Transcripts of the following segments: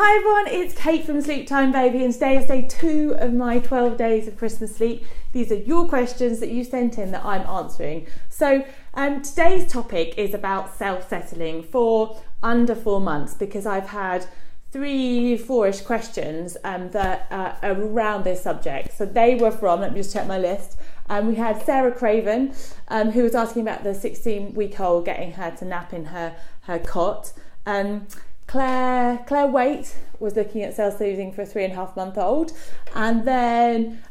Hi everyone, it's Kate from Sleep Time Baby, and today is day 2 of my 12 days of Christmas sleep. These are your questions that you sent in that I'm answering. So today's topic is about self-settling for under 4 months, because I've had 3-4ish questions that are around this subject. So they were from, let me just check my list. We had Sarah Craven, who was asking about the 16-week-old getting her to nap in her cot. Claire Waite was looking at self-soothing for a 3.5-month-old, and then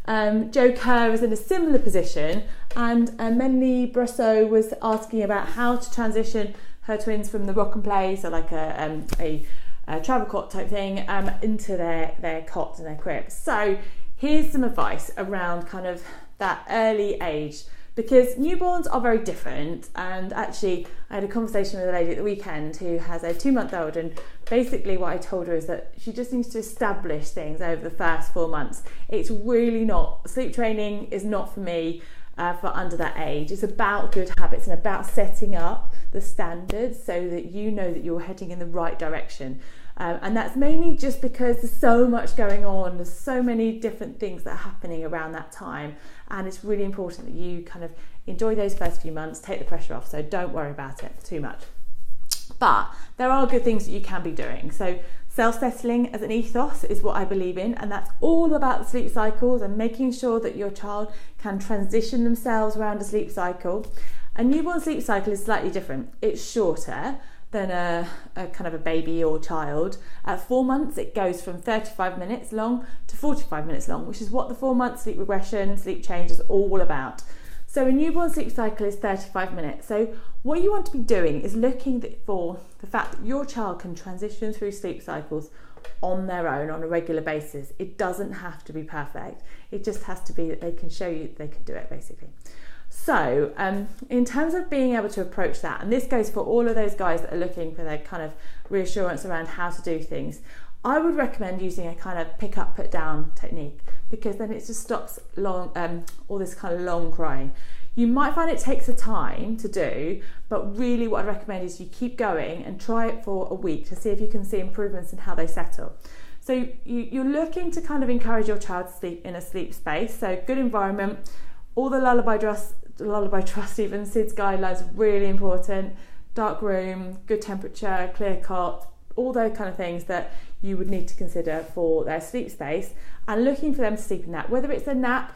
Jo Kerr is in a similar position, and Melanie Brosseau was asking about how to transition her twins from the rock and play, so like a travel cot type thing, into their cots and their cribs. So here's some advice around kind of that early age, because newborns are very different. And actually I had a conversation with a lady at the weekend who has a 2-month-old, and basically what I told her is that she just needs to establish things over the first 4 months. It's really not, sleep training is not for me for under that age. It's about good habits and about setting up the standards so that you know that you're heading in the right direction. And that's mainly just because there's so much going on, there's so many different things that are happening around that time, and it's really important that you kind of enjoy those first few months, take the pressure off, so don't worry about it too much. But there are good things that you can be doing. So self-settling as an ethos is what I believe in, and that's all about the sleep cycles and making sure that your child can transition themselves around a sleep cycle. A newborn sleep cycle is slightly different. It's shorter than a kind of a baby or child. At 4 months, it goes from 35 minutes long to 45 minutes long, which is what the 4-month sleep regression, sleep change is all about. So a newborn sleep cycle is 35 minutes. So what you want to be doing is looking for the fact that your child can transition through sleep cycles on their own on a regular basis. It doesn't have to be perfect. It just has to be that they can show you that they can do it, basically. So in terms of being able to approach that, and this goes for all of those guys that are looking for their kind of reassurance around how to do things, I would recommend using a kind of pick up, put down technique, because then it just stops all this kind of long crying. You might find it takes a time to do, but really what I recommend is you keep going and try it for a week to see if you can see improvements in how they settle. So you're looking to kind of encourage your child to sleep in a sleep space, so good environment, all the lullaby trust, even SIDS guidelines are really important. Dark room, good temperature, clear cot, all those kind of things that you would need to consider for their sleep space, and looking for them to sleep in that, whether it's a nap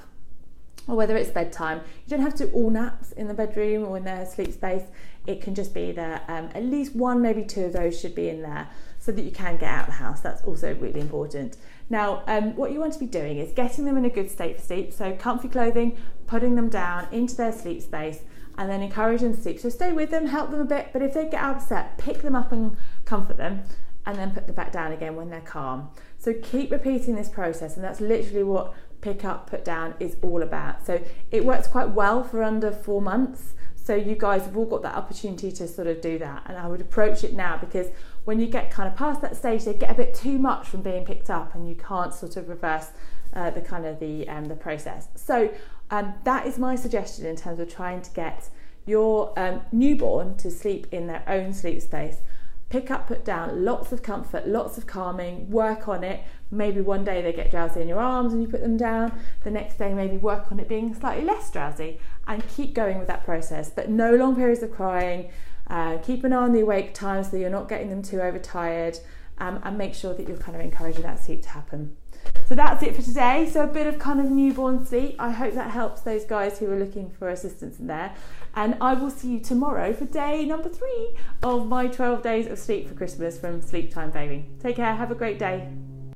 or whether it's bedtime. You don't have to do all naps in the bedroom or in their sleep space. It can just be that at least 1, maybe 2 of those should be in there so that you can get out of the house. That's also really important. Now, what you want to be doing is getting them in a good state for sleep. So comfy clothing, putting them down into their sleep space, and then encourage them to sleep. So stay with them, help them a bit, but if they get upset, pick them up and comfort them, and then put them back down again when they're calm. So keep repeating this process, and that's literally what pick up, put down is all about. So it works quite well for under 4 months. So you guys have all got that opportunity to sort of do that, and I would approach it now, because when you get kind of past that stage, they get a bit too much from being picked up, and you can't sort of reverse the process. So that is my suggestion in terms of trying to get your newborn to sleep in their own sleep space. Pick up, put down, lots of comfort, lots of calming, work on it. Maybe one day they get drowsy in your arms and you put them down. The next day maybe work on it being slightly less drowsy, and keep going with that process. But no long periods of crying. Keep an eye on the awake time so you're not getting them too overtired, and make sure that you're kind of encouraging that sleep to happen. So that's it for today. So a bit of kind of newborn sleep. I hope that helps those guys who are looking for assistance in there. And I will see you tomorrow for day number 3 of my 12 days of sleep for Christmas from Sleep Time Baby. Take care. Have a great day.